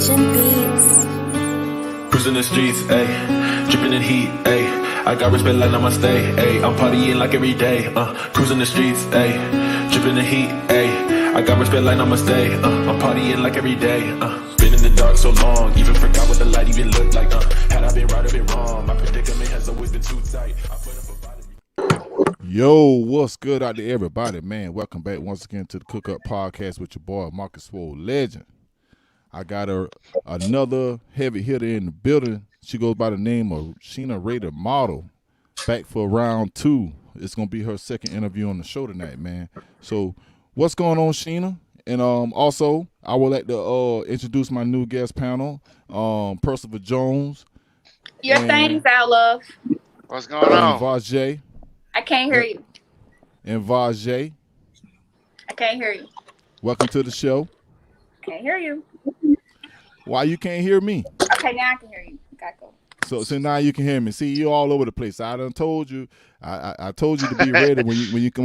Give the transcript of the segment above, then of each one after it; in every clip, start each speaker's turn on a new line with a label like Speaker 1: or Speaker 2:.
Speaker 1: Legend Beats.
Speaker 2: Cruising the streets, ayy, dripping in heat, ayy. I got respect like namaste, ayy. I'm partying like every day, cruising the streets, ayy, dripping in heat, ayy. I got respect like namaste, I'm partying like every day, Been in the dark so long, even forgot what the light even looked like, Had I been right or been wrong, my predicament has always been too tight.
Speaker 3: Yo, what's good out there, everybody, man? Welcome back once again to the Cook Up Podcast with your boy, Marcus Swole Legend. I got another heavy hitter in the building. She goes by the name of Sheena Rated Model. Back for round 2. It's going to be her second interview on the show tonight, man. So, what's going on, Sheena? And also, I would like to introduce my new guest panel, Percival Jones.
Speaker 4: Your thing's out, love.
Speaker 5: What's going on?
Speaker 3: Vajay.
Speaker 4: I can't hear you.
Speaker 3: And Vajay.
Speaker 4: I can't hear you.
Speaker 3: Welcome to the show.
Speaker 4: Can't hear you.
Speaker 3: Why you can't hear me?
Speaker 4: Okay, now I can hear you. Gotta go.
Speaker 3: So now you can hear me. See, you all over the place. I done told you. I told you to be ready when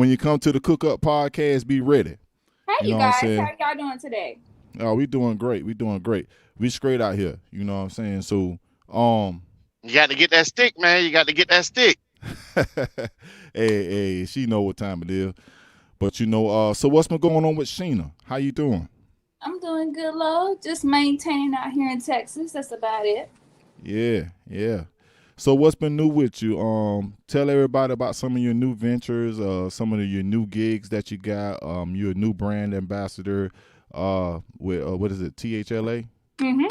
Speaker 3: you come to the Cook Up Podcast. Be ready.
Speaker 4: Hey, you guys. How y'all doing today?
Speaker 3: Oh, we doing great. We straight out here. You know what I'm saying? So,
Speaker 5: you got to get that stick, man. You got to get that stick.
Speaker 3: hey, she know what time it is. But you know, so what's been going on with Sheena? How you doing?
Speaker 4: I'm doing good, love. Just maintaining out here in Texas. That's about it.
Speaker 3: Yeah. So what's been new with you? Tell everybody about some of your new ventures, some of your new gigs that you got. You're a new brand ambassador with what is it, THLA?
Speaker 4: Mm-hmm.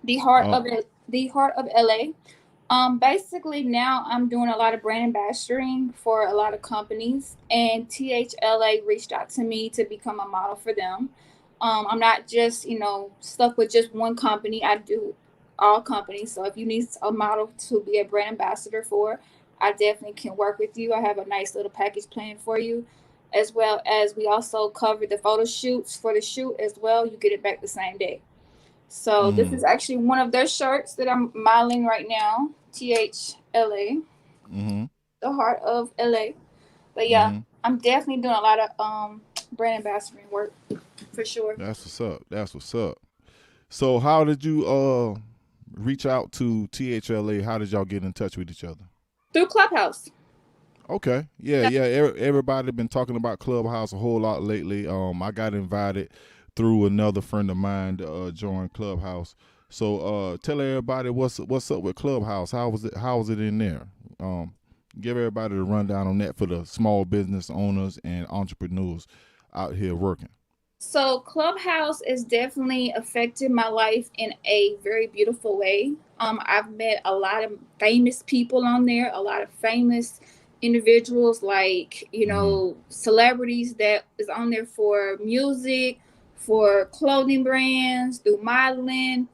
Speaker 4: The heart of LA. Basically now I'm doing a lot of brand ambassadoring for a lot of companies, and THLA reached out to me to become a model for them. I'm not just, stuck with just one company. I do all companies. So if you need a model to be a brand ambassador for, I definitely can work with you. I have a nice little package planned for you, as well as we also cover the photo shoots for the shoot as well. You get it back the same day. So This is actually one of their shirts that I'm modeling right now, THLA, the heart of LA. But yeah, I'm definitely doing a lot of brand ambassadoring work for sure.
Speaker 3: That's what's up. So how did you reach out to THLA? How did y'all get in touch with each other?
Speaker 4: Through Clubhouse.
Speaker 3: Okay. Yeah. Everybody been talking about Clubhouse a whole lot lately. I got invited through another friend of mine to join Clubhouse. So tell everybody what's up with Clubhouse. How was it in there? Give everybody the rundown on that for the small business owners and entrepreneurs out here working.
Speaker 4: So Clubhouse has definitely affected my life in a very beautiful way. I've met a lot of famous people on there, a lot of famous individuals, like, celebrities that is on there for music, for clothing brands, through modeling,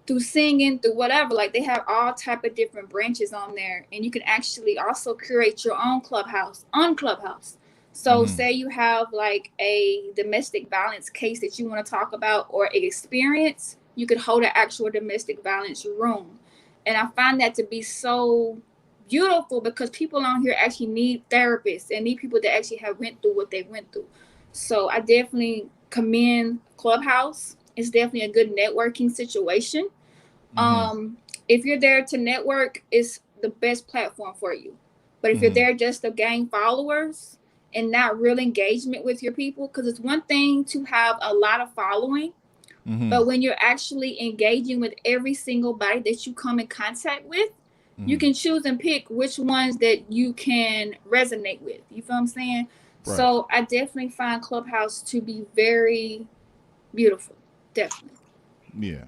Speaker 4: through singing, through whatever. Like, they have all type of different branches on there, and you can actually also curate your own Clubhouse on Clubhouse. So say you have like a domestic violence case that you want to talk about, or an experience, you could hold an actual domestic violence room. And I find that to be so beautiful, because people on here actually need therapists and need people that actually have went through what they went through. So I definitely commend Clubhouse. It's definitely a good networking situation. If you're there to network, it's the best platform for you. But if you're there just to gain followers and not real engagement with your people, because it's one thing to have a lot of following, but when you're actually engaging with every single body that you come in contact with, you can choose and pick which ones that you can resonate with. You feel what I'm saying? Right. So I definitely find Clubhouse to be very beautiful. Definitely.
Speaker 3: Yeah.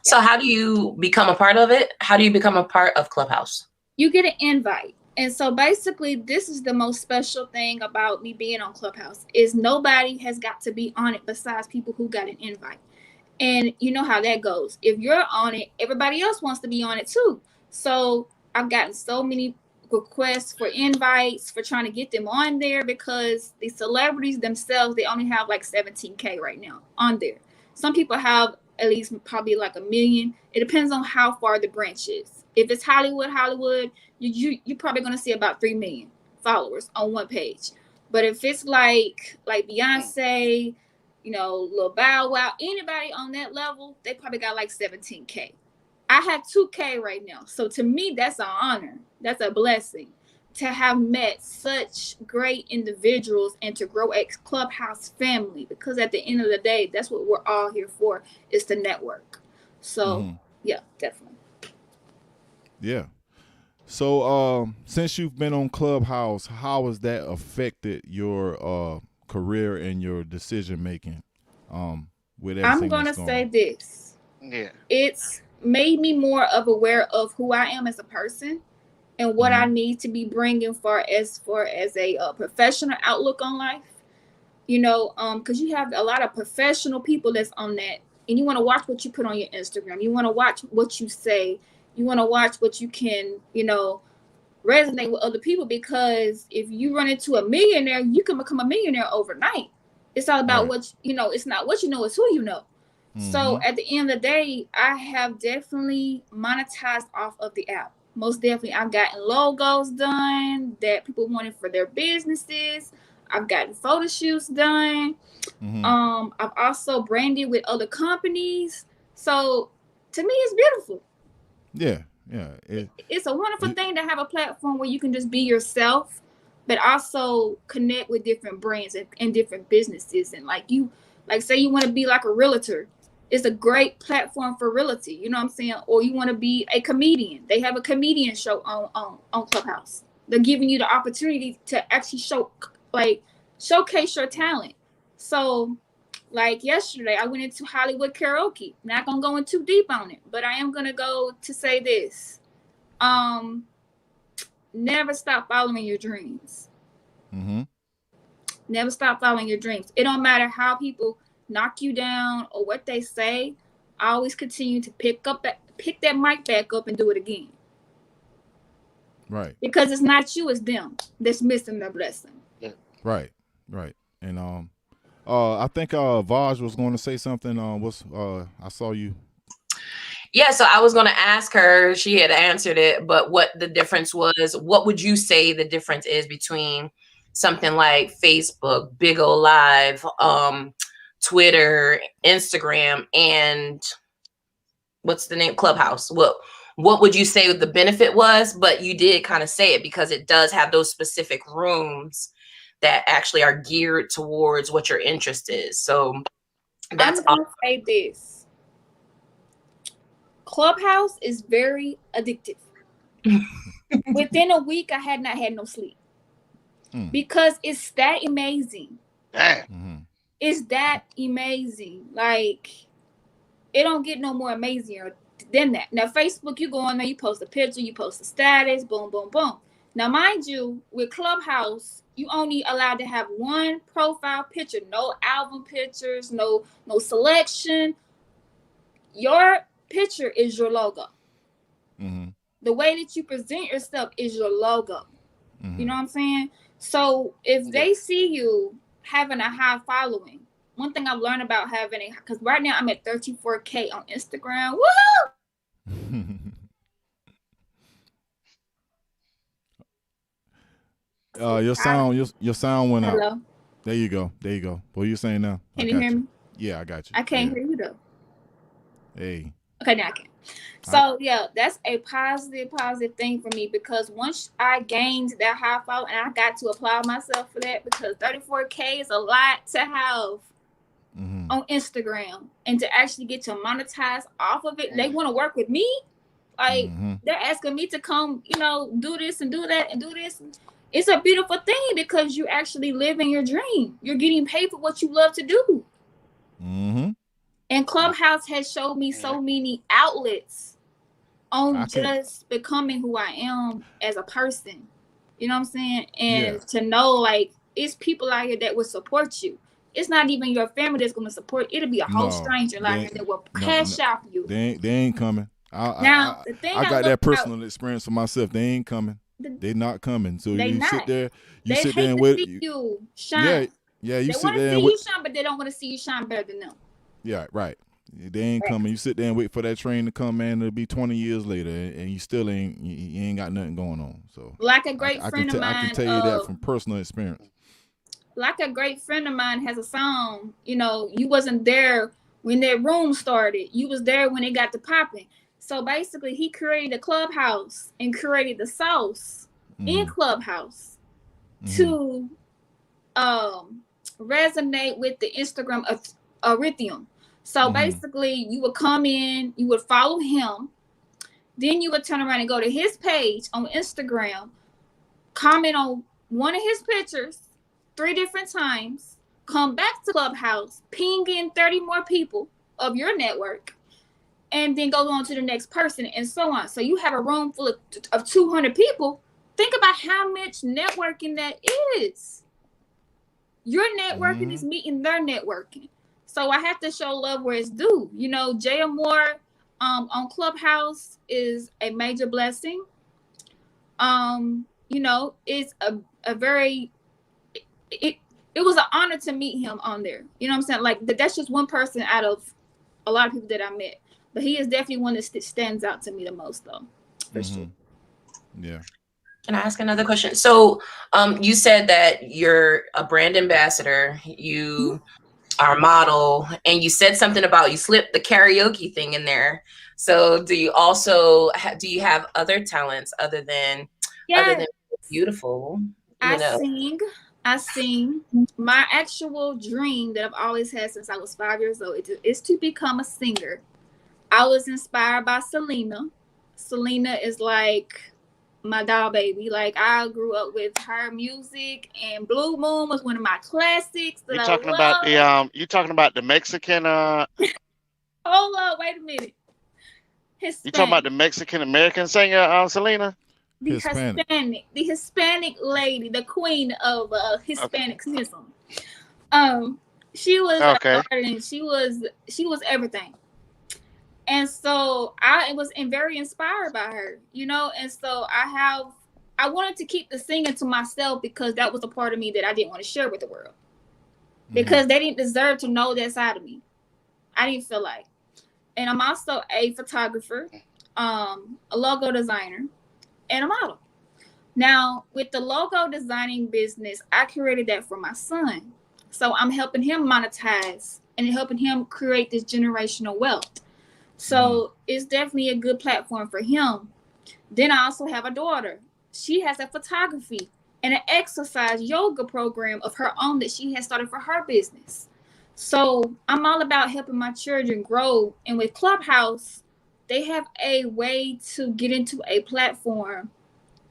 Speaker 6: So how do you become a part of it? How do you become a part of Clubhouse?
Speaker 4: You get an invite. And so basically, this is the most special thing about me being on Clubhouse, is nobody has got to be on it besides people who got an invite. And you know how that goes. If you're on it, everybody else wants to be on it too. So I've gotten so many requests for invites, for trying to get them on there, because the celebrities themselves, they only have like 17K right now on there. Some people have at least probably like 1 million. It depends on how far the branch is. If it's Hollywood, you're probably going to see about 3 million followers on one page. But if it's like Beyonce, Lil Bow Wow, anybody on that level, they probably got like 17K. I have 2K right now. So to me, that's an honor. That's a blessing to have met such great individuals and to grow a Clubhouse family, because at the end of the day, that's what we're all here for, is to network. So yeah, definitely.
Speaker 3: Yeah. So since you've been on Clubhouse, how has that affected your career and your decision making with everything
Speaker 4: I'm going to
Speaker 3: that's going
Speaker 4: say
Speaker 3: on?
Speaker 4: this.
Speaker 5: Yeah.
Speaker 4: It's made me more aware of who I am as a person and what I need to be bringing far as a professional outlook on life. Because you have a lot of professional people that's on that, and you want to watch what you put on your Instagram. You want to watch what you say. You want to watch what you can, resonate with other people, because if you run into a millionaire, you can become a millionaire overnight. It's all about what it's not what you know, it's who you know. So at the end of the day, I have definitely monetized off of the app. Most definitely, I've gotten logos done that people wanted for their businesses. I've gotten photo shoots done. I've also branded with other companies. So to me, it's beautiful.
Speaker 3: Yeah.
Speaker 4: It's a wonderful thing to have a platform where you can just be yourself, but also connect with different brands and different businesses. And say you want to be like a realtor. It's a great platform for realty. You know what I'm saying? Or you want to be a comedian. They have a comedian show on Clubhouse. They're giving you the opportunity to actually showcase your talent. So like yesterday, I went into Hollywood karaoke. Not gonna go in too deep on it, but I am gonna go to say this. Never stop following your dreams. Never stop following your dreams. It don't matter how people knock you down or what they say. I always continue to pick that mic back up and do it again.
Speaker 3: Right.
Speaker 4: Because it's not you, it's them that's missing their blessing.
Speaker 5: Yeah.
Speaker 3: Right. And I think Vaj was going to say something. I saw you.
Speaker 6: Yeah, so I was going to ask her. She had answered it, but what the difference was? What would you say the difference is between something like Facebook, Big O Live, Twitter, Instagram, and what's the name? Clubhouse. What would you say the benefit was? But you did kind of say it, because it does have those specific rooms that actually are geared towards what your interest is. So that's
Speaker 4: I'm gonna say this. Clubhouse is very addictive. Within a week, I had not had no sleep because it's that amazing. It's that amazing. Like, it don't get no more amazinger than that. Now, Facebook, you go on there, you post a picture, you post a status, boom, boom, boom. Now, mind you, with Clubhouse, you only allowed to have one profile picture, no album pictures, no selection. Your picture is your logo. The way that you present yourself is your logo. You know what I'm saying? So if they see you having a high following, one thing I've learned about because right now I'm at 34K on Instagram.
Speaker 3: Woohoo! Your sound went out.
Speaker 4: Hello?
Speaker 3: There you go. What are you saying now?
Speaker 4: Can you hear me?
Speaker 3: Yeah, I got you.
Speaker 4: I can't hear you though.
Speaker 3: Hey.
Speaker 4: Okay, now I can. So yeah, that's a positive thing for me, because once I gained that high follow, and I got to applaud myself for that, because 34K is a lot to have on Instagram, and to actually get to monetize off of it. They want to work with me. Like they're asking me to come, do this and do that and do this. It's a beautiful thing, because you actually living your dream. You're getting paid for what you love to do. And Clubhouse has showed me so many outlets on just becoming who I am as a person. You know what I'm saying? And to know, like, it's people out here that will support you. It's not even your family that's going to support. It'll be a whole stranger out here that will cash out you.
Speaker 3: They ain't coming.
Speaker 4: The thing
Speaker 3: I got that personal experience for myself. They ain't coming. They're not coming. So you sit there. You sit there and wait.
Speaker 4: See you shine.
Speaker 3: Yeah. You sit there.
Speaker 4: They want to see you shine, but they don't want to see you shine better than them.
Speaker 3: Yeah, right. They ain't coming. You sit there and wait for that train to come, man. It'll be 20 years later, and you still ain't got nothing going on. So,
Speaker 4: like a great friend of mine,
Speaker 3: I can tell you that from personal experience.
Speaker 4: like a great friend of mine has a song, you know, you wasn't there when that room started. You was there when it got to popping. So basically he created a Clubhouse and created the sauce in Clubhouse to resonate with the Instagram algorithm. So basically you would come in, you would follow him, then you would turn around and go to his page on Instagram, comment on one of his pictures 3 different times, come back to Clubhouse, ping in 30 more people of your network, and then go on to the next person and so on. So you have a room full of 200 people. Think about how much networking that is. Your networking is meeting their networking. So I have to show love where it's due. You know, Jay Moore on Clubhouse is a major blessing. You know, it's a very it was an honor to meet him on there. You know what I'm saying? Like that's just one person out of a lot of people that I met. But he is definitely one that stands out to me the most, though. For sure.
Speaker 3: Yeah.
Speaker 6: Can I ask another question? So, you said that you're a brand ambassador, you are a model, and you said something about you slipped the karaoke thing in there. So, do you also do you have other talents other than beautiful?
Speaker 4: I sing. My actual dream that I've always had since I was 5 years old is to become a singer. I was inspired by Selena. Selena is like my doll baby. Like I grew up with her music, and Blue Moon was one of my classics that
Speaker 5: You
Speaker 4: I
Speaker 5: talking
Speaker 4: love.
Speaker 5: about the you talking about the Mexican
Speaker 4: Hold up, wait a minute. Hispanic.
Speaker 5: You talking about the Mexican American singer Selena?
Speaker 4: The Hispanic lady, the queen of Hispanicism. She was
Speaker 5: okay.
Speaker 4: She was everything. And so I was very inspired by her, you know, and so I wanted to keep the singing to myself because that was a part of me that I didn't want to share with the world. Because they didn't deserve to know that side of me. I didn't feel like. And I'm also a photographer, a logo designer, and a model. Now, with the logo designing business, I created that for my son. So I'm helping him monetize and helping him create this generational wealth. So it's definitely a good platform for him. Then I also have a daughter. She has a photography and an exercise yoga program of her own that she has started for her business. So I'm all about helping my children grow. And with Clubhouse, they have a way to get into a platform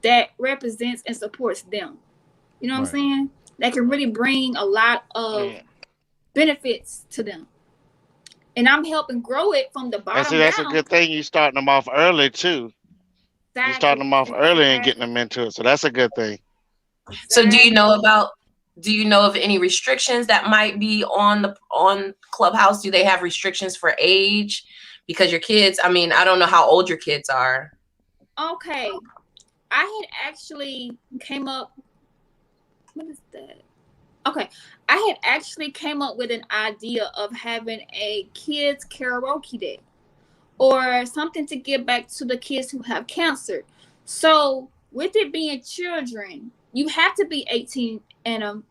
Speaker 4: that represents and supports them. You know what I'm saying? That can really bring a lot of benefits to them. And I'm helping grow it from the bottom
Speaker 5: and see, that's
Speaker 4: down.
Speaker 5: a good thing. You starting them off early too.
Speaker 4: Exactly.
Speaker 5: You starting them off early and getting them into it, so that's a good thing.
Speaker 6: So, do you know of any restrictions that might be on Clubhouse? Do they have restrictions for age? Because your kids, I mean, I don't know how old your kids are.
Speaker 4: Okay, I had actually came up. What is that? Okay, I had actually came up with an idea of having a kids karaoke day or something to give back to the kids who have cancer. So with it being children, you have to be 18 and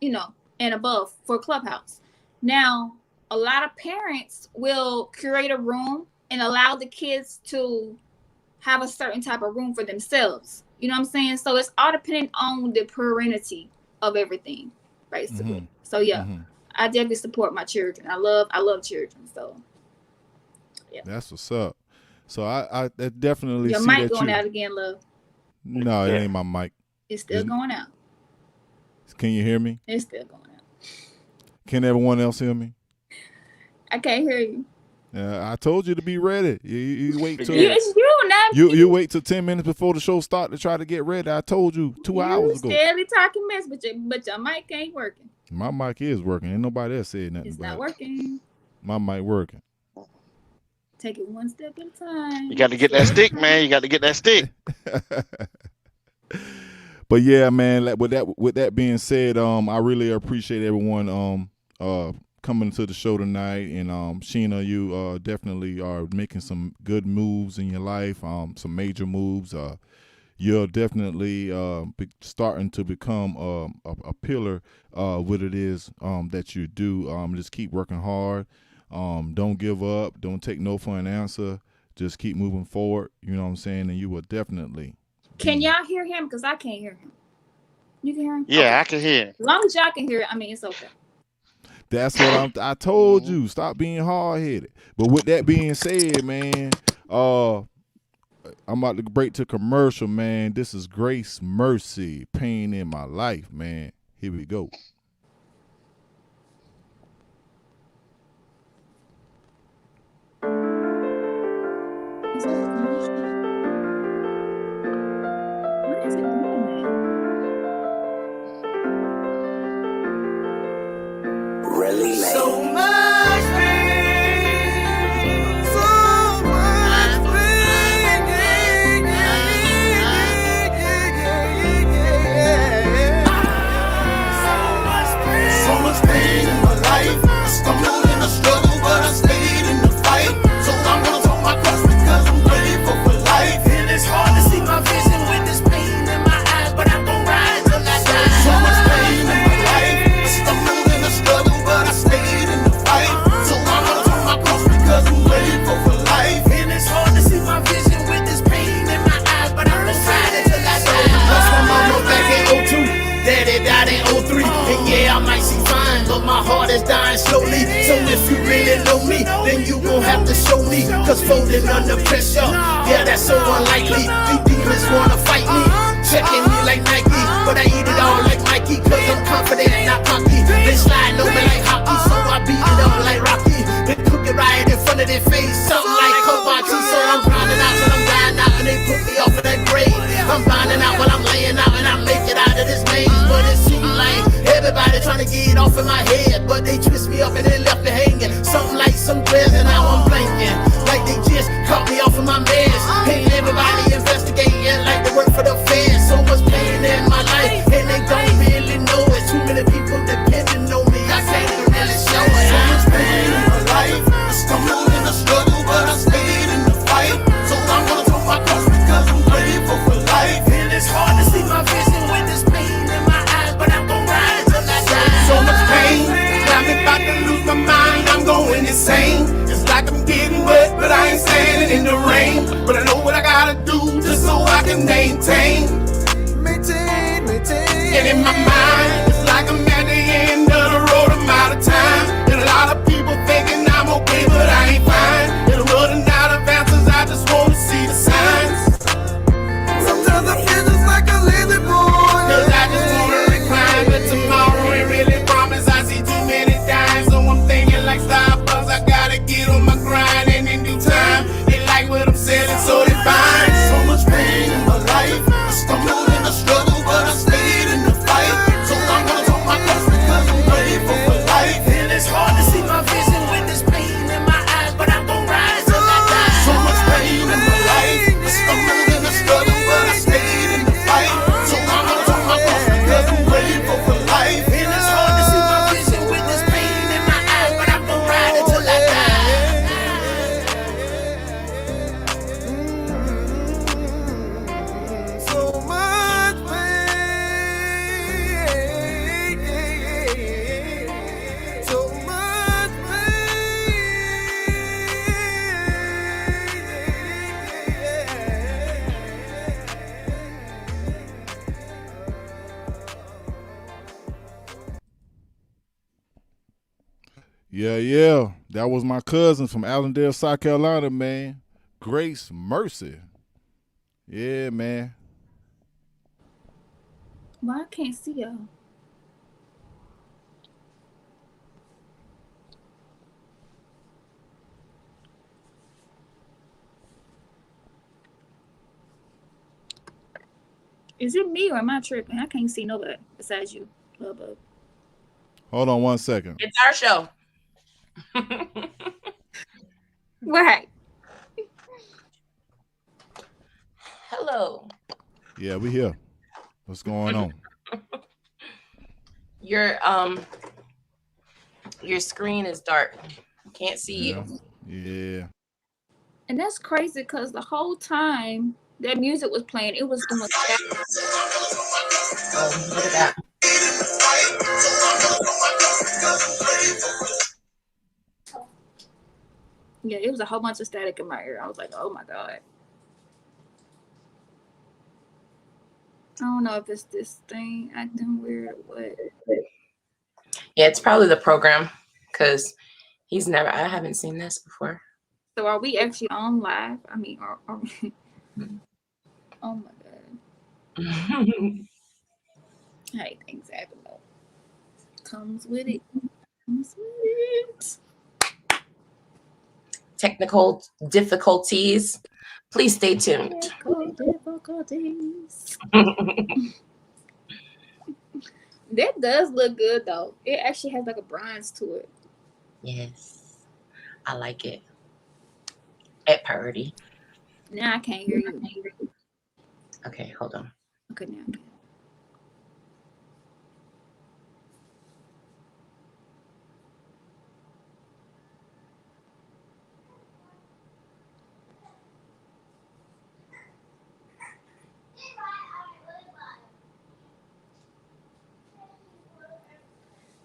Speaker 4: and above for Clubhouse. Now, a lot of parents will curate a room and allow the kids to have a certain type of room for themselves. You know what I'm saying? So it's all dependent on the parentage of everything, basically. So yeah, I definitely support my children. I love children. So yeah,
Speaker 3: that's what's up. So I definitely
Speaker 4: your
Speaker 3: see
Speaker 4: mic
Speaker 3: that
Speaker 4: going out again, love.
Speaker 3: No, it ain't my mic.
Speaker 4: It's still going out.
Speaker 3: Can you hear me?
Speaker 4: It's still going out.
Speaker 3: Can everyone else hear me?
Speaker 4: I can't hear you.
Speaker 3: I told you to be ready. You wait till
Speaker 4: it's you, not
Speaker 3: you wait till 10 minutes before the show start to try to get ready. I told you 2 hours ago.
Speaker 4: You steadily talking mess, but your mic ain't working.
Speaker 3: My mic is working. Ain't nobody else said nothing.
Speaker 4: It's not working.
Speaker 3: My mic working.
Speaker 4: Take it one step at a time.
Speaker 5: You got to get that stick, man. You got to get that stick.
Speaker 3: But yeah, man. With that being said, I really appreciate everyone coming to the show tonight. And Sheena, you definitely are making some good moves in your life. Some major moves. you're definitely starting to become a pillar what it is that you do. Just keep working hard. Don't give up. Don't take no for an answer. Just keep moving forward. You know what I'm saying? And you will definitely.
Speaker 4: Can y'all hear him? Because I can't hear him. You can hear him?
Speaker 5: Yeah,
Speaker 4: Okay.
Speaker 5: I can hear.
Speaker 4: As long as y'all can hear it, I mean, it's okay.
Speaker 3: That's what I told you. Stop being hard headed. But with that being said, man, I'm about to break to commercial, man. This is Grace Mercy, Pain in My Life, man. Here we go.
Speaker 4: Is that a commercial? What is it doing that?
Speaker 1: Really late.
Speaker 7: So much pain, so much pain, so much pain in my life. I stumbled in a struggle, but I stayed in the fight. So I'm gonna talk my cross because I'm grateful for life. And it's hard to see my vision with this pain in my eyes, but I'm gonna ride till I die. So much pain in my life. I stumbled in a struggle, but I stayed in the fight. So I'm gonna talk my cross because I'm grateful for life. And it's hard to see my vision with this pain in my eyes, but I'm gonna ride it till I die. Lost my mama back in 02. Daddy died in 03. And yeah, I might see fine, but my heart is dying slowly. So if you really know me, then you gon' have to show me. Cause folding under pressure, yeah, that's so unlikely. These demons wanna fight me, checking me like Nike. But I eat it all like Mikey, cause I'm confident and not cocky. They sliding over like hockey, so I beat it up like Rocky. They cook it right in front of their face, something like Kobachi. So I'm grinding out till I'm dying out, and they put me off of that grave. I'm grinding out while I'm laying out, and I make it out of this maze. But it seems like everybody trying to get it off in my head, but they twist me up and they left me hanging. Something like some threads, and now I'm blanking. Like they just caught me off of my meds. Ain't everybody investigating like they work for the feds. So much pain in my life, and they don't really know it. Too many people depending on me, I can't even really show it. So much pain in my life. I stumbled in a struggle, but I stayed in the fight. So I'm gonna talk my cross because I'm grateful for life. And it's hard to see my vision with this pain in my eyes, but I'm gonna ride till I die. So much pain, got me about to lose my mind. I'm going insane. It's like I'm getting wet, but I ain't standing in the rain. But I know what I gotta do just so I can maintain. And in my mind, it's like I'm at the end of the road. I'm out of time. And a lot of people thinking I'm okay, but I ain't fine. And I'm running out of answers. I just wanna see the signs. Sometimes I feel just like a lazy boy, cause I just wanna recline, but tomorrow ain't really promised. I see too many times, so I'm thinking like Starbucks. I gotta get on my grind, and in due time, they like what I'm selling, so they find so much pain in my life. I stumbled in a struggle, but I stayed in the fight. So I'm gonna talk my cross because I'm grateful for life. And it's hard to see my vision with this pain in my eyes, but I'm gonna ride till I die. So much pain in my life. I stumbled in a struggle, but I stayed in the fight. So I'm gonna talk my cross because I'm grateful for life. And it's hard to see my vision with this pain in my eyes, but I'm gonna ride it till I die. So much pain, so much
Speaker 3: Yeah. That was my cousin from Allendale, South Carolina, man. Grace Mercy. Yeah, man.
Speaker 4: Well, I can't see y'all. Is it me or am I tripping? I can't see nobody besides you, Love Bug.
Speaker 3: Hold on one second.
Speaker 6: It's our show.
Speaker 4: Right.
Speaker 6: Hello.
Speaker 3: Yeah, we here. What's going on?
Speaker 6: Your screen is dark. Can't see you.
Speaker 3: Yeah.
Speaker 4: And that's crazy because the whole time That music was playing. It was doing that.
Speaker 6: Oh, look at that.
Speaker 4: Yeah, it was a whole bunch of static in my ear. I was like, oh my God. I don't know if it's this thing acting weird or what.
Speaker 6: Yeah, it's probably the program because I haven't seen this before.
Speaker 4: So are we actually on live? I mean, oh my God. Hey, things happen though. Comes with it. Comes with it.
Speaker 6: Technical difficulties. Please stay tuned.
Speaker 4: Technical difficulties. That does look good though. It actually has like a bronze to it.
Speaker 6: Yes, I like it. At party.
Speaker 4: Now I can't hear you.
Speaker 6: Okay, hold on.
Speaker 4: Okay, now I can.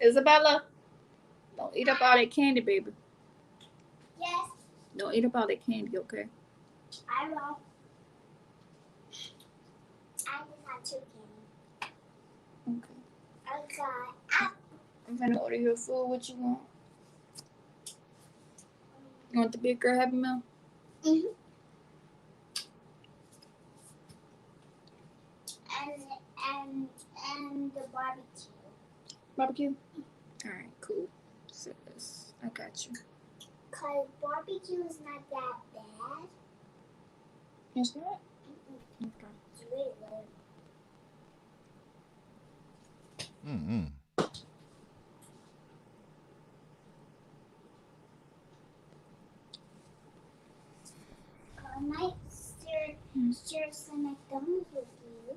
Speaker 4: Isabella, don't eat up all that candy, baby.
Speaker 1: Yes,
Speaker 4: Don't eat up all that candy, okay?
Speaker 1: I won't. I just had two candy.
Speaker 4: Okay.
Speaker 1: I got
Speaker 4: I'm gonna order your food. What you want? You want the big girl Happy Meal?
Speaker 1: and and the barbecue.
Speaker 4: Barbecue? Alright, cool. So this. I got you.
Speaker 1: Cause barbecue is not that bad.
Speaker 4: It's not? Okay.
Speaker 1: It's really good.
Speaker 3: Mm-mm.
Speaker 1: I might share some McDonald's with you.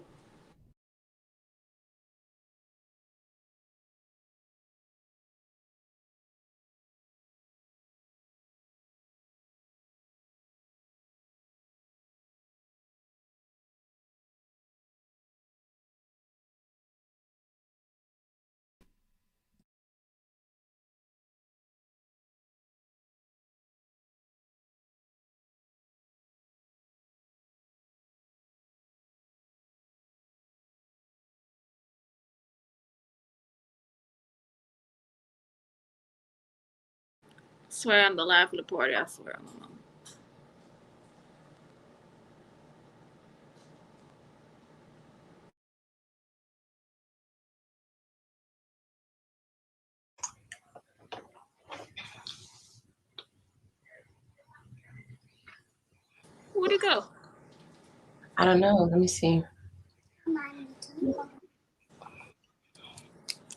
Speaker 4: Swear I'm the life of the party. I swear I'm the mom. Where'd it go?
Speaker 6: I don't know. Let me see.
Speaker 1: Come on, Nikki.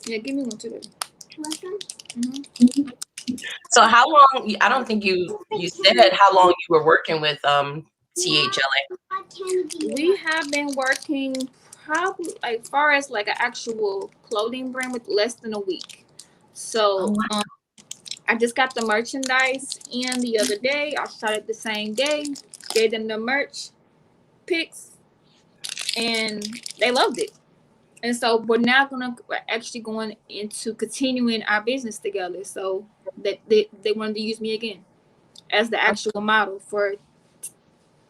Speaker 4: Yeah, give me one too, baby.
Speaker 1: Want some?
Speaker 4: Mm-hmm.
Speaker 6: So how long? I don't think you said how long you were working with THLA.
Speaker 4: We have been working probably like far as like an actual clothing brand with less than a week. So
Speaker 6: Oh, wow.
Speaker 4: I just got the merchandise in the other day. I started the same day, gave them the merch pics, and they loved it. And so we're actually going into continuing our business together. So that they wanted to use me again as the actual model for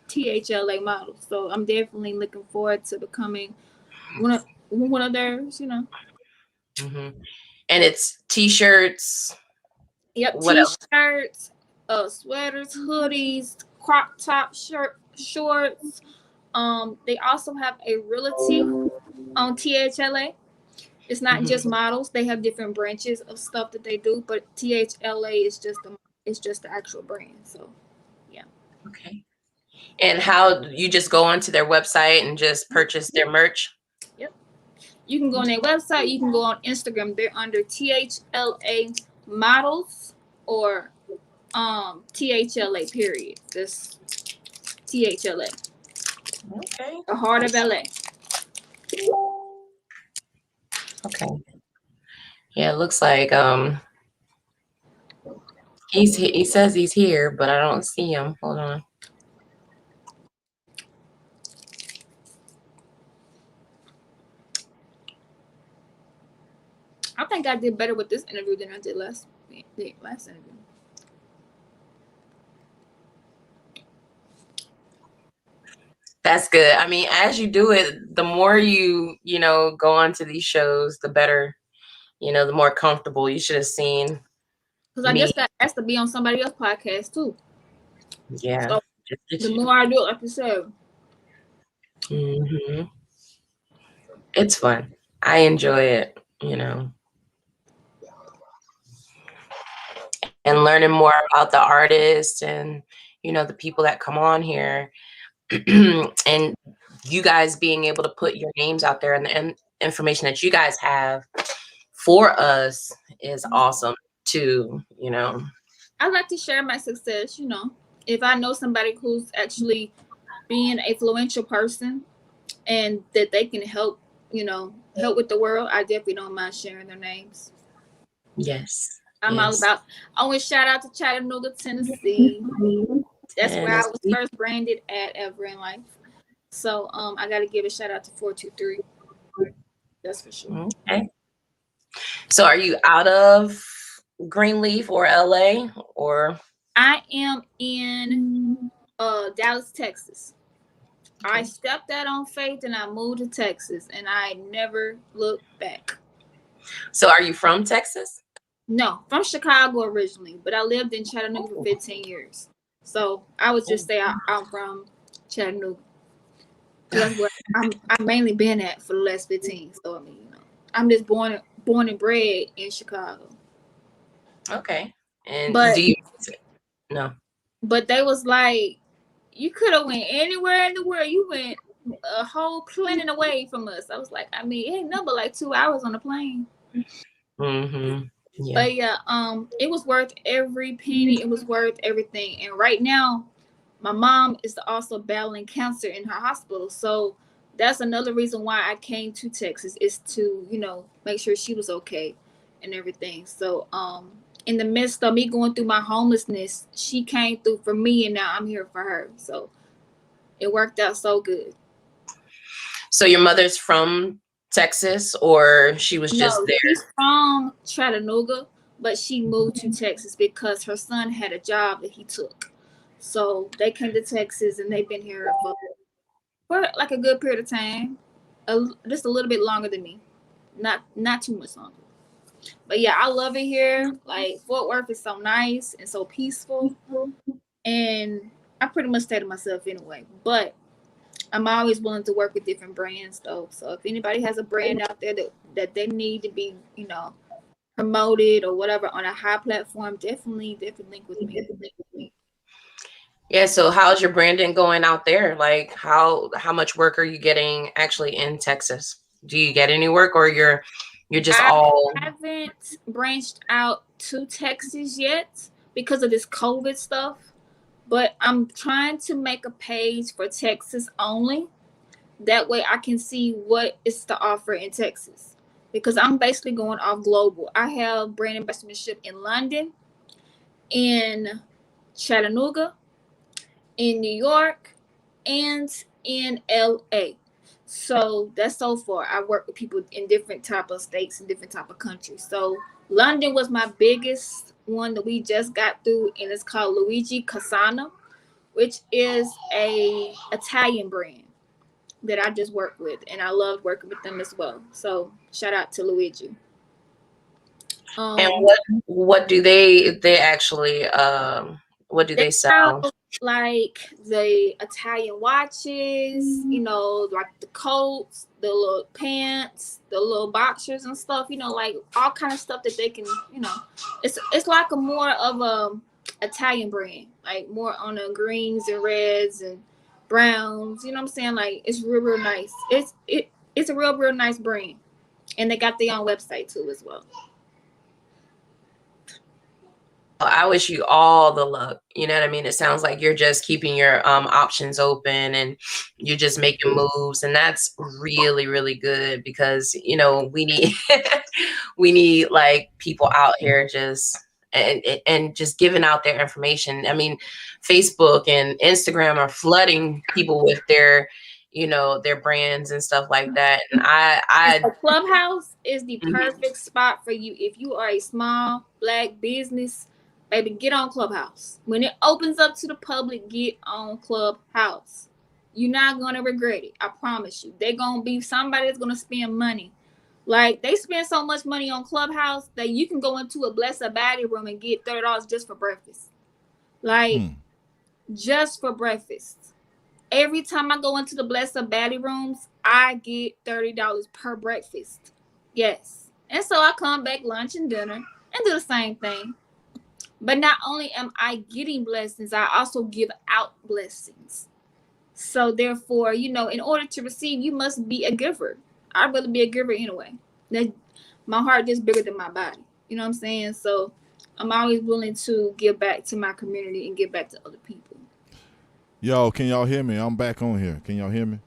Speaker 4: THLA model. So I'm definitely looking forward to becoming one of theirs.
Speaker 6: Mm-hmm. And it's t-shirts.
Speaker 4: Yep,
Speaker 6: What else?
Speaker 4: t-shirts, sweaters, hoodies, crop top shorts. They also have a realty on THLA. It's not just models; they have different branches of stuff that they do. But THLA is just the actual brand. So, yeah.
Speaker 6: Okay. And how you just go onto their website and just purchase their merch?
Speaker 4: Yep. You can go on their website. You can go on Instagram. They're under THLA models or THLA period. Just THLA.
Speaker 6: Okay.
Speaker 4: The heart of LA.
Speaker 6: Okay. Yeah, it looks like he says he's here, but I don't see him. Hold on.
Speaker 4: I think I did better with this interview than I did last interview.
Speaker 6: That's good. I mean, as you do it, the more you know, go on to these shows, the better, you know, the more comfortable. You should have seen
Speaker 4: Because I
Speaker 6: me.
Speaker 4: just got asked to be on somebody else's podcast too.
Speaker 6: Yeah.
Speaker 4: So the more I do it, like you said.
Speaker 6: Mm-hmm. It's fun. I enjoy it, you know. And learning more about the artists and, you know, the people that come on here. And you guys being able to put your names out there, and the information that you guys have for us is awesome too, you know.
Speaker 4: I like to share my success, you know. If I know somebody who's actually being an influential person and that they can help, you know, help with the world, I definitely don't mind sharing their names.
Speaker 6: Yes.
Speaker 4: I'm all about. I always shout out to Chattanooga, Tennessee. That's where I was first branded at ever in life. So I got to give a shout out to 423. That's for sure.
Speaker 6: Okay. So are you out of Greenleaf or LA or?
Speaker 4: I am in Dallas, Texas. Okay. I stepped out on faith and I moved to Texas and I never looked back.
Speaker 6: So are you from Texas?
Speaker 4: No, from Chicago originally, but I lived in Chattanooga for 15 years. So I would just say I'm from Chattanooga. That's where I'm mainly been at for the last 15. So I mean, you know, I'm just born and bred in Chicago.
Speaker 6: Okay. And
Speaker 4: but,
Speaker 6: do you no?
Speaker 4: But they was like, you could have went anywhere in the world. You went a whole planet away from us. I was like, I mean, it ain't nothing but like 2 hours on the plane.
Speaker 6: Mm-hmm.
Speaker 4: Yeah. But yeah, it was worth every penny. It was worth everything. And right now, my mom is also battling cancer in her hospital. So that's another reason why I came to Texas, is to, you know, make sure she was okay and everything. So in the midst of me going through my homelessness, she came through for me, and now I'm here for her. So it worked out so good.
Speaker 6: So your mother's from Texas, or she was just there?
Speaker 4: She's from Chattanooga, but she moved to Texas because her son had a job that he took. So they came to Texas and they've been here for like a good period of time, just a little bit longer than me, not too much longer. But yeah, I love it here. Like Fort Worth is so nice and so peaceful, and I pretty much stay to myself anyway. But I'm always willing to work with different brands though. So if anybody has a brand out there that they need to be, you know, promoted or whatever on a high platform, definitely link with me.
Speaker 6: Yeah, so how's your branding going out there? Like how much work are you getting actually in Texas? Do you get any work, or you're just all?
Speaker 4: I haven't branched out to Texas yet because of this COVID stuff. But I'm trying to make a page for Texas only. That way I can see what is to offer in Texas. Because I'm basically going off global. I have brand ambassadorship in London, in Chattanooga, in New York, and in LA. So that's so far. I work with people in different type of states and different type of countries. So London was my biggest one that we just got through, and it's called Luigi Casana, which is a Italian brand that I just worked with, and I loved working with them as well. So shout out to Luigi.
Speaker 6: And what do they actually what do they sell?
Speaker 4: Like the Italian watches, you know, like the coats, the little pants, the little boxers and stuff, you know, like all kind of stuff that they can, you know, it's like a more of a Italian brand, like more on the greens and reds and browns, you know what I'm saying? Like it's real nice. It's a real nice brand, and they got their own website too as well.
Speaker 6: I wish you all the luck. You know what I mean? It sounds like you're just keeping your options open and you're just making moves, and that's really, really good because, you know, we need we need like people out here just and just giving out their information. I mean, Facebook and Instagram are flooding people with their, their brands and stuff like that. And I
Speaker 4: A Clubhouse is the perfect spot for you if you are a small Black business. Baby, get on Clubhouse. When it opens up to the public, get on Clubhouse. You're not gonna regret it. I promise you. They're gonna be somebody that's gonna spend money. Like, they spend so much money on Clubhouse that you can go into a Blessed Body room and get $30 just for breakfast. Like, just for breakfast. Every time I go into the Blessed Baddie rooms, I get $30 per breakfast. Yes. And so I come back lunch and dinner and do the same thing. But not only am I getting blessings, I also give out blessings. So therefore, in order to receive, you must be a giver. I'd rather be a giver anyway. My heart is bigger than my body. You know what I'm saying? So I'm always willing to give back to my community and give back to other people.
Speaker 3: Yo, can y'all hear me? I'm back on here. Can y'all hear me?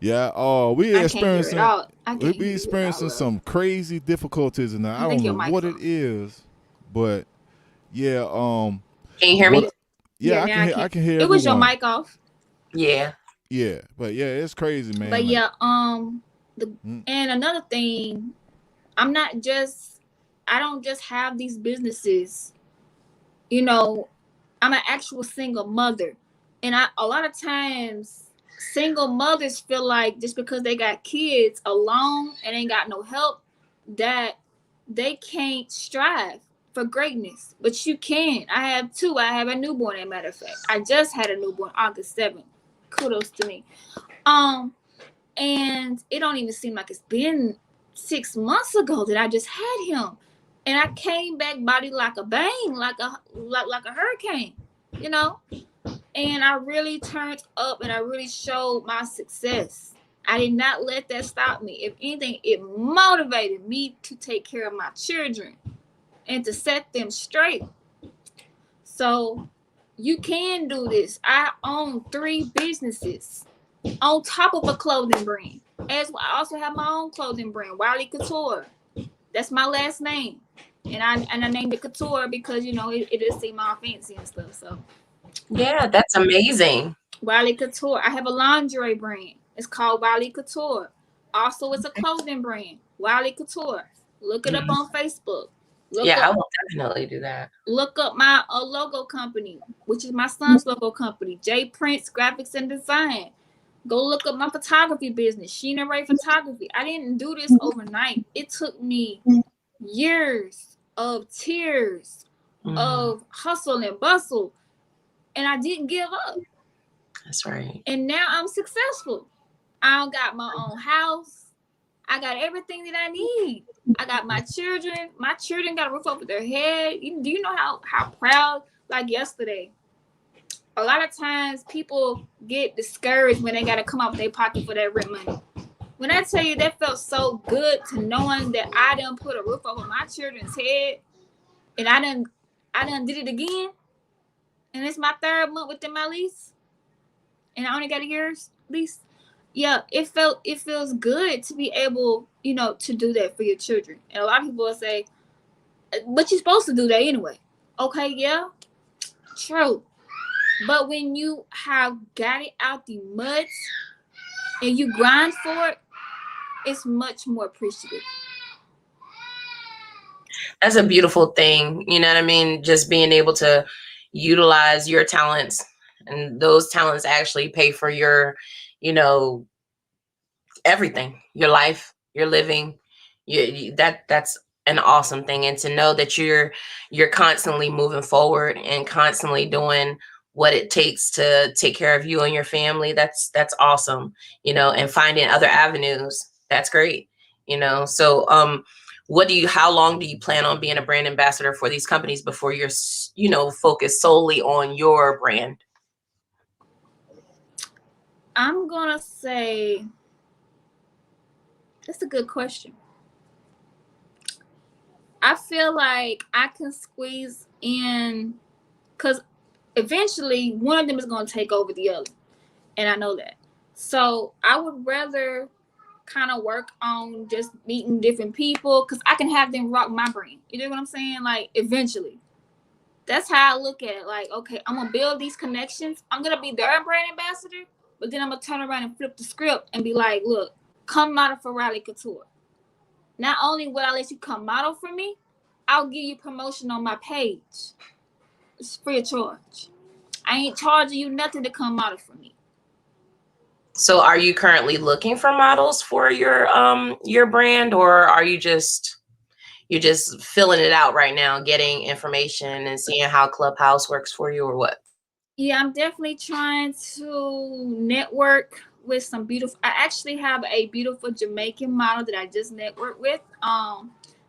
Speaker 3: Yeah, we experiencing some crazy difficulties, and I don't know what it is, but yeah,
Speaker 6: can you hear me?
Speaker 3: Yeah, I can hear.
Speaker 4: It was your mic off.
Speaker 6: Yeah.
Speaker 3: Yeah, but yeah, it's crazy, man.
Speaker 4: But yeah, and another thing, I don't just have these businesses. I'm an actual single mother. And a lot of times, single mothers feel like just because they got kids alone and ain't got no help, that they can't strive for greatness. But you can. I have two. I have a newborn, as a matter of fact. I just had a newborn August 7th. Kudos to me. And it don't even seem like it's been 6 months ago that I just had him. And I came back body like a bang, like a hurricane, And I really turned up and I really showed my success. I did not let that stop me. If anything, it motivated me to take care of my children and to set them straight. So you can do this. I own 3 businesses on top of a clothing brand. As well, I also have my own clothing brand, Wiley Couture. That's my last name. And I named it Couture because, it does seem all fancy and stuff. So
Speaker 6: yeah, that's amazing.
Speaker 4: Wiley Couture. I have a lingerie brand. It's called Wiley Couture. Also, it's a clothing brand, Wiley Couture. Look it up on Facebook.
Speaker 6: I will definitely do that.
Speaker 4: Look up my logo company, which is my son's logo company, J Prince Graphics and Design. Go look up my photography business, Sheena Ray Photography. I didn't do this overnight. It took me years of tears, of hustle and bustle, and I didn't give up.
Speaker 6: That's right.
Speaker 4: And now I'm successful. I got my own house. I got everything that I need. I got my children. My children got a roof over their head. Do you know how proud? Like yesterday, a lot of times people get discouraged when they got to come out of their pocket for that rent money. When I tell you that felt so good to knowing that I done put a roof over my children's head, and I done did it again, and it's my 3rd month within my lease, and I only got a year's lease. Yeah, it feels good to be able, to do that for your children. And a lot of people will say, but you're supposed to do that anyway. Okay, yeah, true. But when you have got it out the mud and you grind for it, it's much more appreciative.
Speaker 6: That's a beautiful thing. You know what I mean? Just being able to utilize your talents, and those talents actually pay for your, everything, your life, your living. That's an awesome thing. And to know that you're constantly moving forward and constantly doing what it takes to take care of you and your family, that's awesome, and finding other avenues. That's great. So how long do you plan on being a brand ambassador for these companies before you're, focused solely on your brand?
Speaker 4: I'm going to say, that's a good question. I feel like I can squeeze in, because eventually one of them is going to take over the other. And I know that. So I would rather kind of work on just meeting different people, because I can have them rock my brand. You know what I'm saying? Like, eventually. That's how I look at it. Like, okay, I'm going to build these connections. I'm going to be their brand ambassador. but then I'm gonna turn around and flip the script and be like, look, come model for Riley Couture. Not only will I let you come model for me, I'll give you promotion on my page. It's free of charge. I ain't charging you nothing to come model for me.
Speaker 6: So are you currently looking for models for your brand, or are you just you're just filling it out right now, getting information and seeing how Clubhouse works for you, or what?
Speaker 4: Yeah, I'm definitely trying to network with some beautiful. I actually have a beautiful Jamaican model that I just networked with.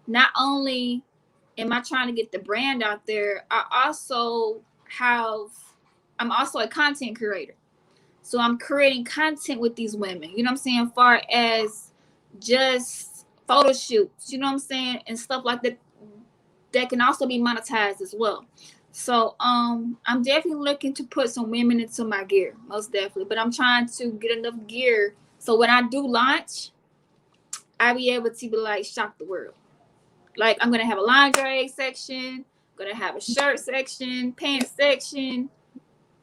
Speaker 4: Not only am I trying to get the brand out there, I'm also a content creator. So I'm creating content with these women, you know what I'm saying, far as just photo shoots, you know what I'm saying, and stuff like that that can also be monetized as well. So I'm definitely looking to put some women into my gear, most definitely. But I'm trying to get enough gear so when I do launch, I'll be able to be like shock the world. Like I'm gonna have a lingerie section, gonna have a shirt section, pants section,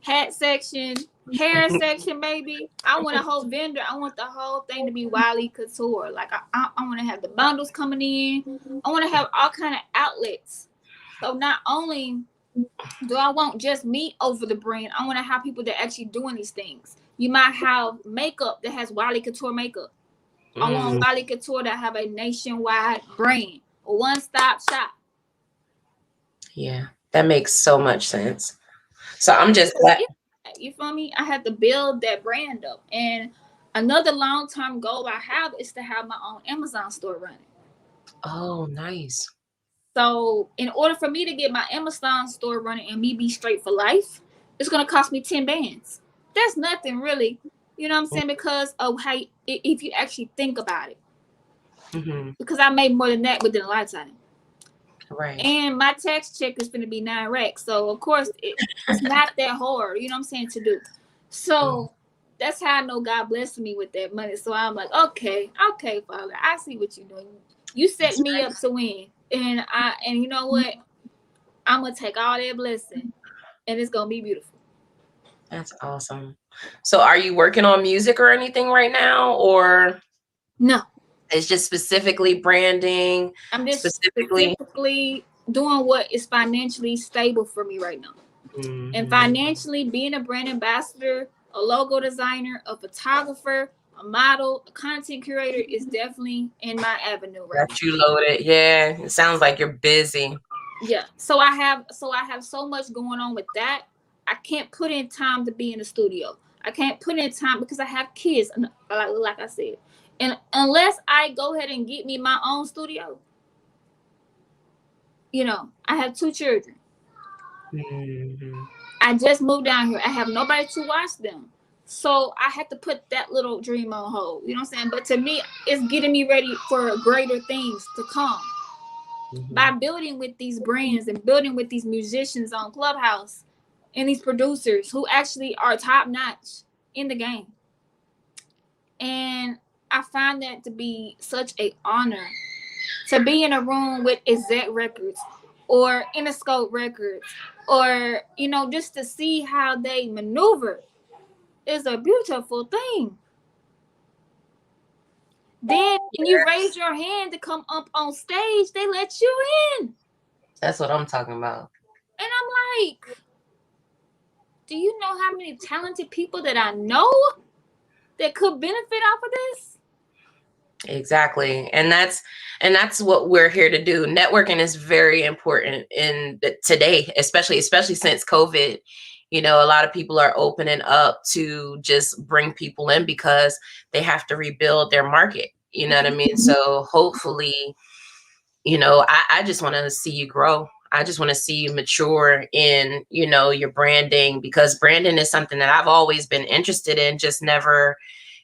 Speaker 4: hat section, hair section, maybe. I want a whole vendor. I want the whole thing to be Wiley Couture. Like I want to have the bundles coming in. I want to have all kind of outlets. So not only do I want just me over the brand, I want to have people that actually doing these things. You might have makeup that has Wiley Couture makeup. I want Wiley Couture to have a nationwide brand, a one-stop shop.
Speaker 6: Yeah, that makes so much sense. So I'm just glad.
Speaker 4: You feel me? I have to build that brand up. And another long-term goal I have is to have my own Amazon store running.
Speaker 6: Oh, nice.
Speaker 4: So in order for me to get my Amazon store running and me be straight for life, it's going to cost me 10 bands. That's nothing really. You know what I'm saying? Because of how, if you actually think about it.
Speaker 6: Mm-hmm.
Speaker 4: Because I made more than that within a lifetime.
Speaker 6: Right.
Speaker 4: And my tax check is going to be 9 racks. So, of course, it's not that hard, you know what I'm saying, to do. So, that's how I know God blessed me with that money. So, I'm like, okay, Father, I see what you're doing. You set me up to win. And you know what? I'm going to take all that blessing. And it's going to be beautiful.
Speaker 6: That's awesome. So, are you working on music or anything right now? Or
Speaker 4: no?
Speaker 6: It's just specifically branding.
Speaker 4: I'm just specifically doing what is financially stable for me right now. Mm-hmm. And financially, being a brand ambassador, a logo designer, a photographer, a model, a content curator is definitely in my avenue right now.
Speaker 6: You loaded. Yeah, it sounds like you're busy.
Speaker 4: Yeah. So I have so much going on with that. I can't put in time to be in the studio. I can't put in time because I have kids, like I said. And unless I go ahead and get me my own studio, you know, I have 2 children. Mm-hmm. I just moved down here. I have nobody to watch them. So I had to put that little dream on hold. You know what I'm saying? But to me, it's getting me ready for greater things to come. Mm-hmm. By building with these brands and building with these musicians on Clubhouse and these producers who actually are top notch in the game. And I find that to be such an honor to be in a room with Exec Records or Interscope Records, or, you know, just to see how they maneuver is a beautiful thing. Then when you raise your hand to come up on stage, they let you in.
Speaker 6: That's what I'm talking about.
Speaker 4: And I'm like, do you know how many talented people that I know that could benefit off of this?
Speaker 6: Exactly. And that's what we're here to do. Networking is very important in today, especially since COVID. You know, a lot of people are opening up to just bring people in because they have to rebuild their market. You know what I mean? So hopefully, you know, I just want to see you grow. I just want to see you mature in, you know, your branding, because branding is something that I've always been interested in, just never,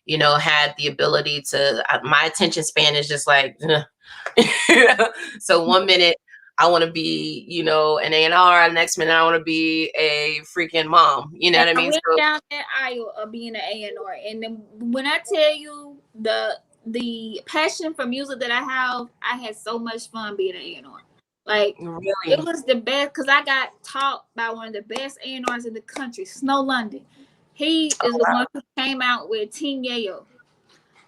Speaker 6: you know, had the ability to, my attention span is just like, so one minute I want to be, you know, an A&R, next minute I want to be a freaking mom, you know what I mean?
Speaker 4: I went down that aisle of being an A&R, and then when I tell you the passion for music that I have, I had so much fun being an A&R. Like, really? It was the best, because I got taught by one of the best A&Rs in the country, Snow London. He is the one who came out with Team Yayo.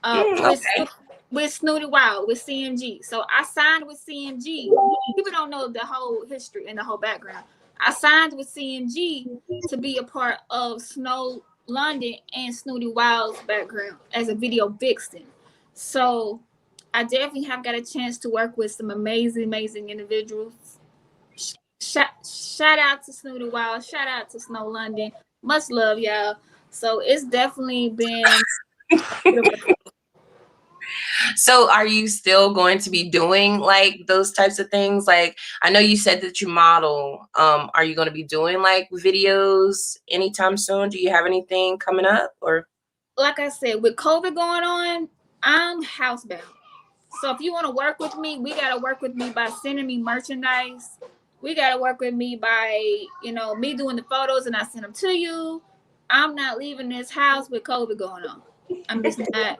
Speaker 6: Okay.
Speaker 4: With Snooty Wild with CMG. So I signed with CMG. People don't know the whole history and the whole background. I signed with CMG to be a part of Snow London and Snooty Wild's background as a video vixen. So I definitely have got a chance to work with some amazing individuals. Shout out to Snooty Wild. Shout out to Snow London. Much love, y'all. So it's definitely been.
Speaker 6: So are you still going to be doing like those types of things? Like, I know you said that you model. Are you going to be doing like videos anytime soon? Do you have anything coming up, or?
Speaker 4: Like I said, with COVID going on, I'm housebound. So if you want to work with me, we got to work with me by sending me merchandise. We got to work with me by, me doing the photos and I send them to you. I'm not leaving this house with COVID going on. I'm just not.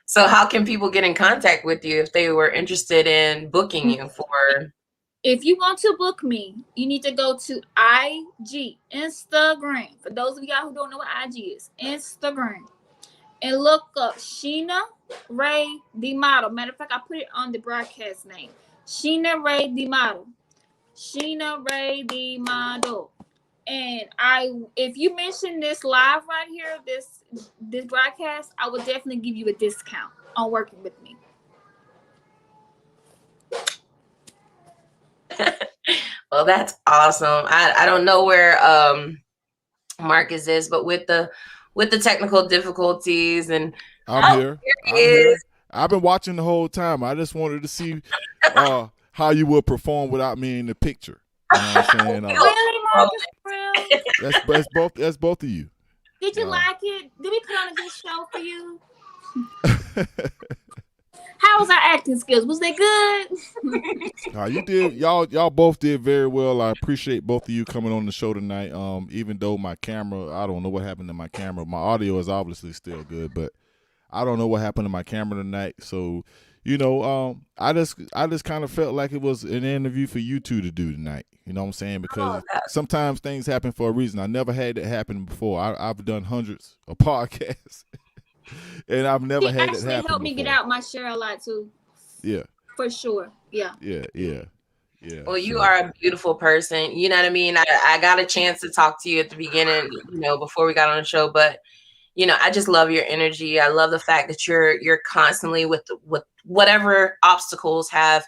Speaker 6: So how can people get in contact with you if they were interested in booking you for?
Speaker 4: If you want to book me, you need to go to IG, Instagram. For those of y'all who don't know what IG is, Instagram. And look up Sheena Ray the model. Matter of fact, I put it on the broadcast name. Sheena Ray the model. Sheena Ray the model. And if you mention this live right here, this broadcast, I will definitely give you a discount on working with me.
Speaker 6: Well, that's awesome. I don't know where Marcus is, but with the technical difficulties and
Speaker 3: I'm here. I've been watching the whole time. I just wanted to see how you would perform without me in the picture. You know what I'm saying?
Speaker 4: Really, Marcus?
Speaker 3: That's both of you.
Speaker 4: Did you like it? Did we put on a good show for you? How was our acting skills? Was they good?
Speaker 3: You did. Y'all both did very well. I appreciate both of you coming on the show tonight. Even though my camera, I don't know what happened to my camera. My audio is obviously still good, but I don't know what happened to my camera tonight. So, I just kind of felt like it was an interview for you two to do tonight. You know what I'm saying? Because sometimes things happen for a reason. I never had that happen before. I've done hundreds of podcasts. And I've never had it happen.
Speaker 4: Actually helped me get out my share a lot too.
Speaker 3: Yeah.
Speaker 4: For sure. Yeah.
Speaker 3: Yeah.
Speaker 6: Well, you are a beautiful person. You know what I mean? I got a chance to talk to you at the beginning, before we got on the show, but I just love your energy. I love the fact that you're constantly with whatever obstacles have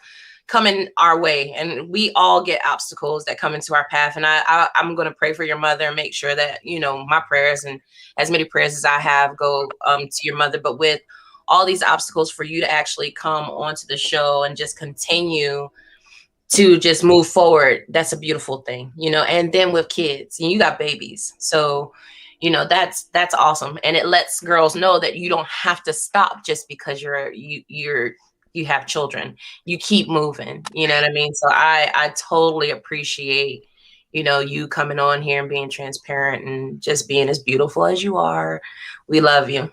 Speaker 6: coming our way, and we all get obstacles that come into our path. And I'm going to pray for your mother and make sure that my prayers and as many prayers as I have go to your mother. But with all these obstacles, for you to actually come onto the show and just continue to just move forward, that's a beautiful thing. And then with kids, and you got babies, so that's awesome. And it lets girls know that you don't have to stop just because you have children. You keep moving. You know what I mean? So I totally appreciate, you coming on here and being transparent and just being as beautiful as you are. We love you.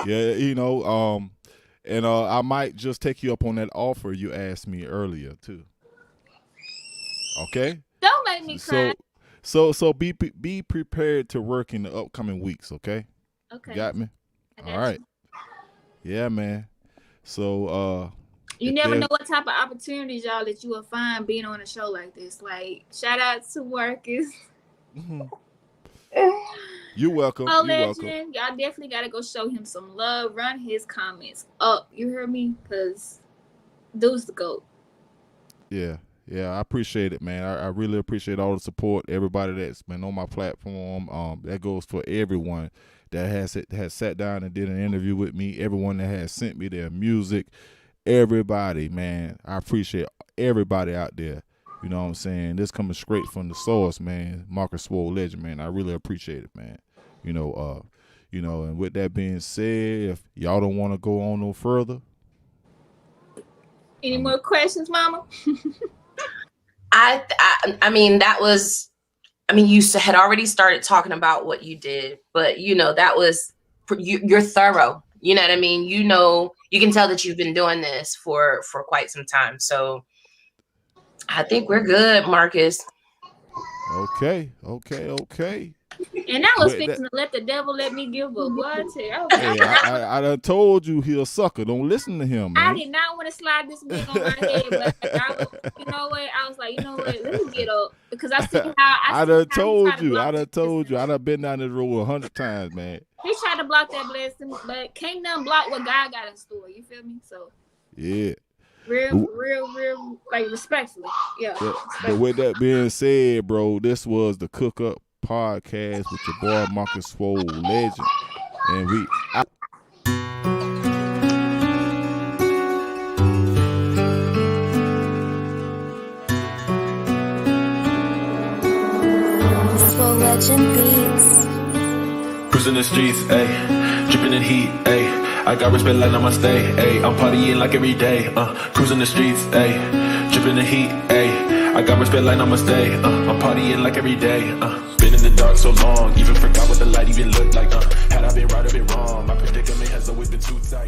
Speaker 3: Yeah, and I might just take you up on that offer you asked me earlier too. Okay?
Speaker 4: Don't make me cry.
Speaker 3: So be prepared to work in the upcoming weeks, okay?
Speaker 4: Okay.
Speaker 3: You got me?
Speaker 4: Got
Speaker 3: all right. Yeah, man. So
Speaker 4: you never know what type of opportunities, y'all, that you will find being on a show like this. Like, shout out to Marcus.
Speaker 3: Mm-hmm. You're welcome.
Speaker 4: Oh, legend. Y'all definitely got to go show him some love. Run his comments up. You heard me? Because dude's the GOAT.
Speaker 3: Yeah, I appreciate it, man. I really appreciate all the support, everybody that's been on my platform. That goes for everyone that has sat down and did an interview with me, everyone that has sent me their music, everybody, man. I appreciate everybody out there. You know what I'm saying? This coming straight from the source, man. Marcus Swole Legend, man. I really appreciate it, man. And with that being said, if y'all don't want to go on no further.
Speaker 4: Any more questions, Mama?
Speaker 6: I mean, you had already started talking about what you did, but that was, you're thorough. You know what I mean? You can tell that you've been doing this for quite some time. So I think we're good, Marcus.
Speaker 3: Okay.
Speaker 4: And I was
Speaker 3: Wait,
Speaker 4: fixing to let the devil let me give up. What?
Speaker 3: Hey, I done told you he a sucker. Don't listen to him,
Speaker 4: I
Speaker 3: man.
Speaker 4: did not want to slide this wig on my head, but you know what? I was like, you know what? Let me get up because I see how
Speaker 3: I done told you. I done been down this road 100 times, man.
Speaker 4: He tried to block that blessing, but can't none block what God got in store. You feel me? So
Speaker 3: yeah.
Speaker 4: Real, like respectfully. Yeah.
Speaker 3: But with that being said, bro, this was the Cook Up Podcast with your boy Marcus Swole Legend. And we out.
Speaker 8: Swole Legend Beats.
Speaker 2: Cruising the streets, ayy, dripping in heat, ayy. I got respect like namaste, ayy. I'm partying like every day, cruising the streets, ayy, dripping in heat, ayy. I got respect like namaste, I'm partying like every day, Been in the dark so long, even forgot what the light even looked like, Had I been right or been wrong, my predicament has always been too tight.